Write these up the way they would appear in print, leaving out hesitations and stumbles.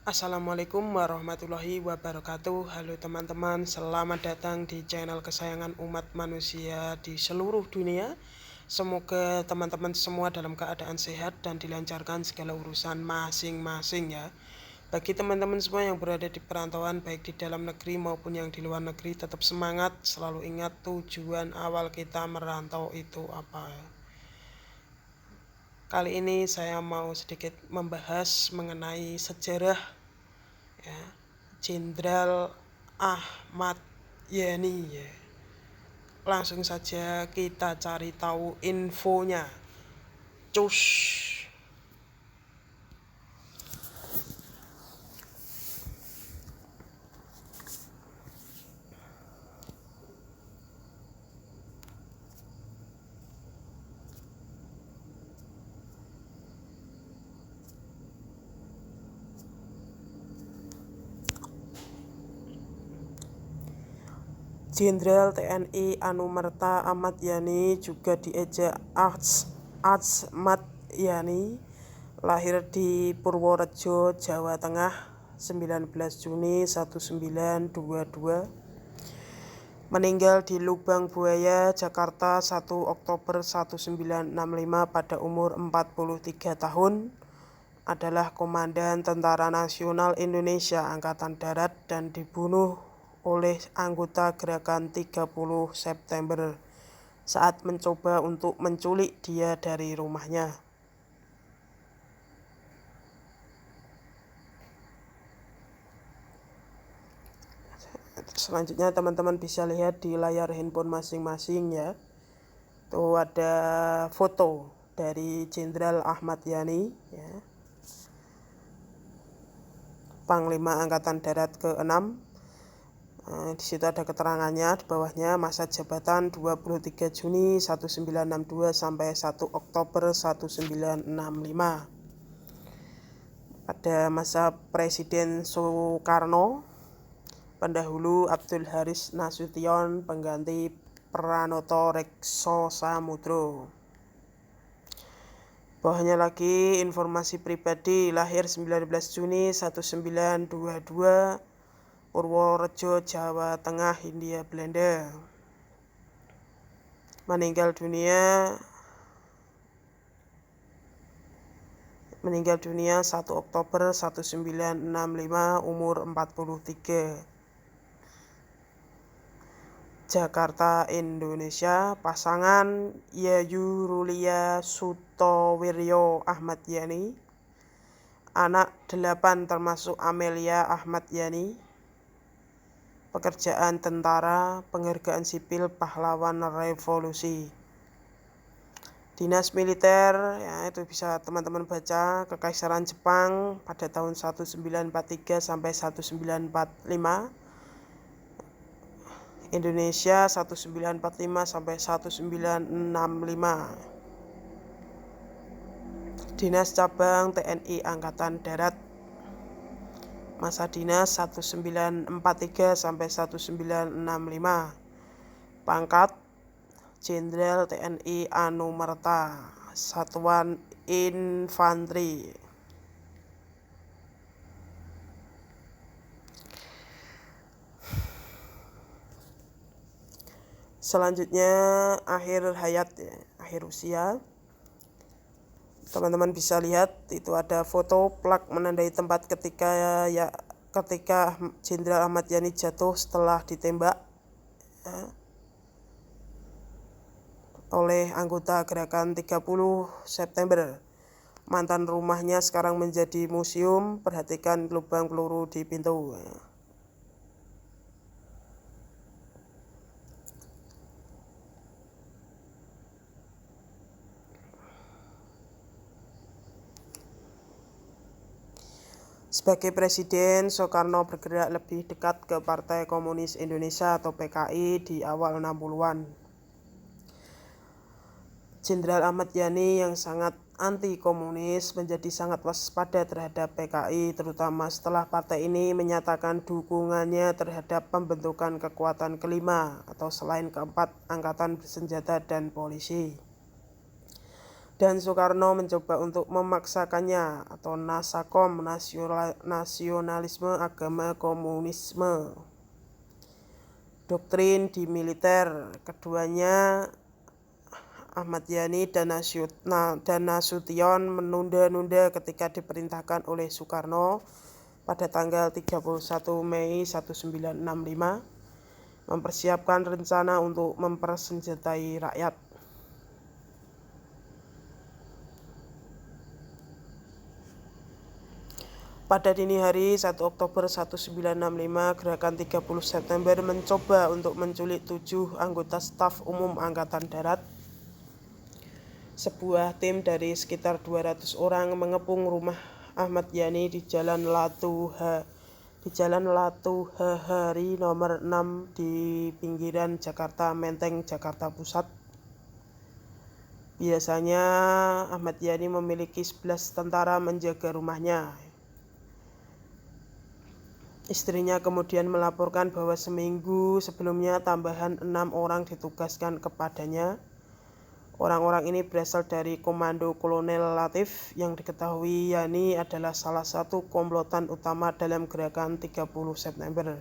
Assalamualaikum warahmatullahi wabarakatuh. Halo teman-teman, selamat datang di channel kesayangan umat manusia di seluruh dunia. Semoga teman-teman semua dalam keadaan sehat dan dilancarkan segala urusan masing-masing ya. Bagi teman-teman semua yang berada di perantauan baik di dalam negeri maupun yang di luar negeri, tetap semangat, selalu ingat tujuan awal kita merantau itu apa. Kali ini saya mau sedikit membahas mengenai sejarah ya, Jenderal Ahmad Yani ya. Langsung saja kita cari tahu infonya. Cus. Jenderal TNI Anumerta Ahmad Yani, juga diejak Ahmad Yani, lahir di Purworejo, Jawa Tengah, 19 Juni 1922. Meninggal di Lubang Buaya, Jakarta, 1 Oktober 1965 pada umur 43 tahun. Adalah Komandan Tentara Nasional Indonesia Angkatan Darat dan dibunuh oleh anggota Gerakan 30 September saat mencoba untuk menculik dia dari rumahnya. Selanjutnya teman-teman bisa lihat di layar handphone masing-masing ya. Tuh ada foto dari Jenderal Ahmad Yani ya. Panglima Angkatan Darat ke-6. Di situ ada keterangannya di bawahnya, masa jabatan 23 Juni 1962 sampai 1 Oktober 1965. Pada masa Presiden Soekarno, pendahulu Abdul Haris Nasution, pengganti Pranoto Rekso Samudro. Bawahnya lagi informasi pribadi, lahir 19 Juni 1922, Purworejo, Jawa Tengah, Hindia Belanda. Meninggal dunia 1 Oktober 1965, umur 43. Jakarta, Indonesia. Pasangan Yayu Rulia Sutowiryo Ahmad Yani. Anak 8 termasuk Amelia Ahmad Yani. Pekerjaan tentara, penghargaan sipil pahlawan revolusi. Dinas militer, ya itu bisa teman-teman baca, Kekaisaran Jepang pada tahun 1943 sampai 1945. Indonesia 1945 sampai 1965. Dinas Cabang TNI Angkatan Darat. Masa dinas 1943 sampai 1965. Pangkat Jenderal TNI Anumerta, Satuan Infanteri. Selanjutnya akhir hayat ya, akhir usia. Teman-teman bisa lihat itu ada foto plak menandai tempat ketika Jenderal Ahmad Yani jatuh setelah ditembak ya, oleh anggota Gerakan 30 September. Mantan rumahnya sekarang menjadi museum. Perhatikan lubang peluru di pintu. Sebagai presiden, Soekarno bergerak lebih dekat ke Partai Komunis Indonesia atau PKI di awal 60-an. Jenderal Ahmad Yani yang sangat anti-komunis menjadi sangat waspada terhadap PKI, terutama setelah partai ini menyatakan dukungannya terhadap pembentukan kekuatan kelima atau selain keempat angkatan bersenjata dan polisi. dan Soekarno mencoba untuk memaksakannya atau nasakom, nasionalisme agama komunisme. Doktrin di militer keduanya Ahmad Yani dan Nasution menunda-nunda ketika diperintahkan oleh Soekarno pada tanggal 31 Mei 1965 mempersiapkan rencana untuk mempersenjatai rakyat. Pada dini hari 1 Oktober 1965, Gerakan 30 September mencoba untuk menculik 7 anggota staf umum Angkatan Darat. Sebuah tim dari sekitar 200 orang mengepung rumah Ahmad Yani di Jalan Latuhahari nomor 6 di pinggiran Jakarta Menteng, Jakarta Pusat. Biasanya Ahmad Yani memiliki 11 tentara menjaga rumahnya. Istrinya kemudian melaporkan bahwa seminggu sebelumnya tambahan 6 orang ditugaskan kepadanya. Orang-orang ini berasal dari Komando Kolonel Latif yang diketahui Yani adalah salah satu komplotan utama dalam Gerakan 30 September.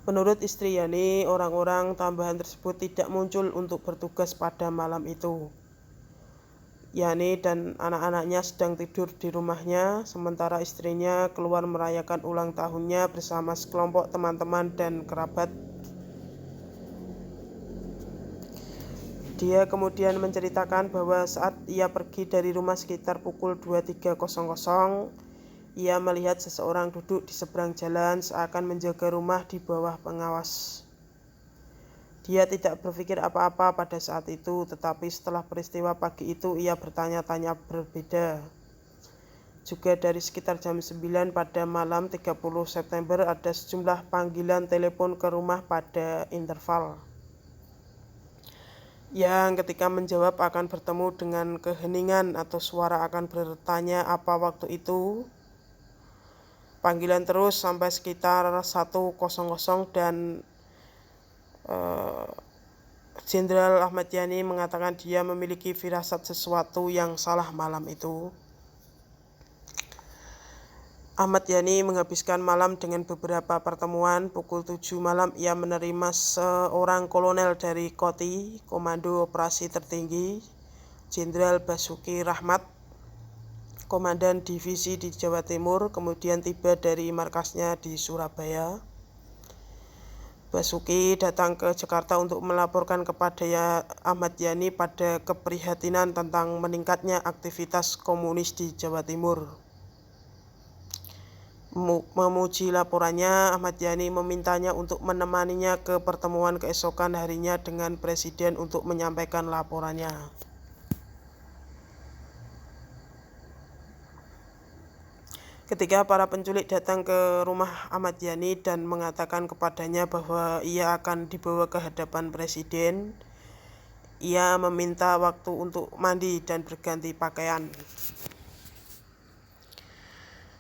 Menurut istri Yani, orang-orang tambahan tersebut tidak muncul untuk bertugas pada malam itu. Yani dan anak-anaknya sedang tidur di rumahnya, sementara istrinya keluar merayakan ulang tahunnya bersama sekelompok teman-teman dan kerabat. Dia kemudian menceritakan bahwa saat ia pergi dari rumah sekitar pukul 23.00, ia melihat seseorang duduk di seberang jalan seakan menjaga rumah di bawah pengawas. Dia tidak berpikir apa-apa pada saat itu, tetapi setelah peristiwa pagi itu ia bertanya-tanya berbeda. Juga dari sekitar jam 9 pada malam 30 September ada sejumlah panggilan telepon ke rumah pada interval. Yang ketika menjawab akan bertemu dengan keheningan atau suara akan bertanya apa waktu itu. Panggilan terus sampai sekitar 1.00 dan Jenderal Ahmad Yani mengatakan dia memiliki firasat sesuatu yang salah malam itu. Ahmad Yani menghabiskan malam dengan beberapa pertemuan. Pukul 7 malam ia menerima seorang kolonel dari KOTI, Komando Operasi Tertinggi, Jenderal Basuki Rahmat, Komandan Divisi di Jawa Timur, kemudian tiba dari markasnya di Surabaya. Basuki datang ke Jakarta untuk melaporkan kepada Ahmad Yani pada keprihatinan tentang meningkatnya aktivitas komunis di Jawa Timur. Memuji laporannya, Ahmad Yani memintanya untuk menemaninya ke pertemuan keesokan harinya dengan Presiden untuk menyampaikan laporannya. Ketika para penculik datang ke rumah Ahmad Yani dan mengatakan kepadanya bahwa ia akan dibawa ke hadapan Presiden, ia meminta waktu untuk mandi dan berganti pakaian.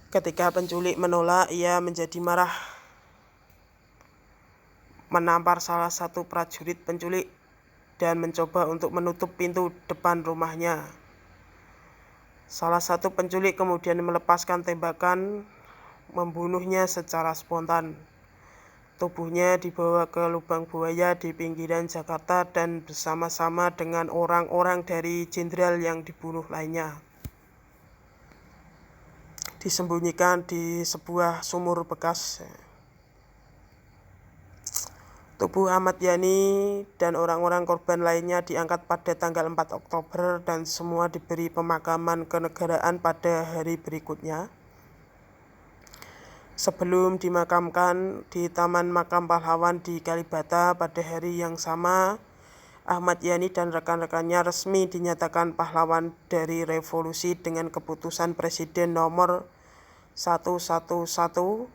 Ketika penculik menolak, ia menjadi marah, menampar salah satu prajurit penculik dan mencoba untuk menutup pintu depan rumahnya. Salah satu penculik kemudian melepaskan tembakan, membunuhnya secara spontan. Tubuhnya dibawa ke lubang buaya di pinggiran Jakarta dan bersama-sama dengan orang-orang dari jenderal yang dibunuh lainnya disembunyikan di sebuah sumur bekas. Tubuh Ahmad Yani dan orang-orang korban lainnya diangkat pada tanggal 4 Oktober dan semua diberi pemakaman kenegaraan pada hari berikutnya. Sebelum dimakamkan di Taman Makam Pahlawan di Kalibata pada hari yang sama, Ahmad Yani dan rekan-rekannya resmi dinyatakan pahlawan dari revolusi dengan keputusan Presiden nomor 111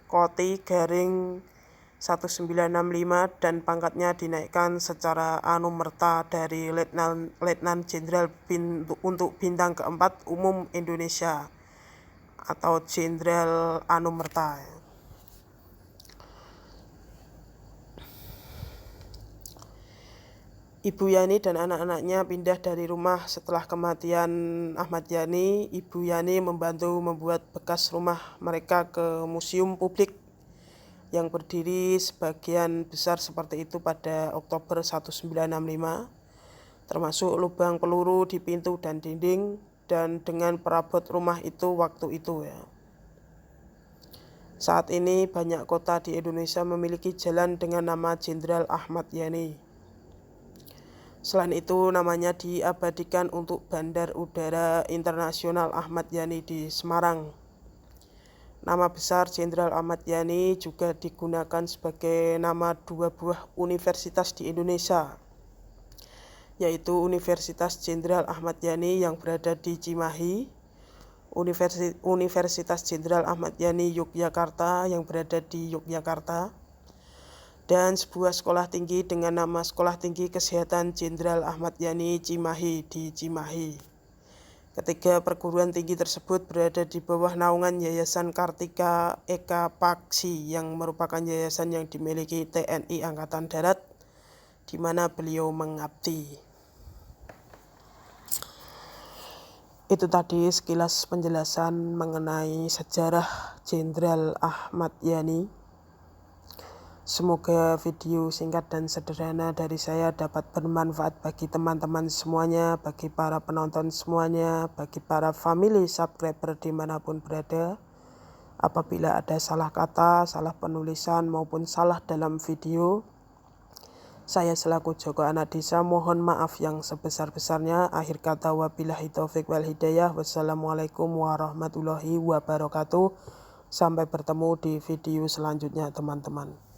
Koti-1965 dan pangkatnya dinaikkan secara anumerta dari Letnan Jenderal untuk bintang keempat Umum Indonesia atau Jenderal Anumerta. Ibu Yani dan anak-anaknya pindah dari rumah setelah kematian Ahmad Yani. Ibu Yani membantu membuat bekas rumah mereka ke museum publik yang berdiri sebagian besar seperti itu pada Oktober 1965, termasuk lubang peluru di pintu dan dinding, dan dengan perabot rumah itu waktu itu ya. Saat ini banyak kota di Indonesia memiliki jalan dengan nama Jenderal Ahmad Yani. Selain itu, namanya diabadikan untuk Bandar Udara Internasional Ahmad Yani di Semarang. Nama besar Jenderal Ahmad Yani juga digunakan sebagai nama 2 buah universitas di Indonesia, yaitu Universitas Jenderal Ahmad Yani yang berada di Cimahi, Universitas Jenderal Ahmad Yani Yogyakarta yang berada di Yogyakarta, dan sebuah sekolah tinggi dengan nama Sekolah Tinggi Kesehatan Jenderal Ahmad Yani Cimahi di Cimahi. Ketiga perguruan tinggi tersebut berada di bawah naungan Yayasan Kartika Eka Paksi yang merupakan yayasan yang dimiliki TNI Angkatan Darat, di mana beliau mengabdi. Itu tadi sekilas penjelasan mengenai sejarah Jenderal Ahmad Yani. Semoga video singkat dan sederhana dari saya dapat bermanfaat bagi teman-teman semuanya, bagi para penonton semuanya, bagi para family subscriber dimanapun berada. Apabila ada salah kata, salah penulisan maupun salah dalam video, saya selaku Joko Anadisa mohon maaf yang sebesar-besarnya. Akhir kata wabillahi taufik wal hidayah. Wassalamualaikum warahmatullahi wabarakatuh. Sampai bertemu di video selanjutnya teman-teman.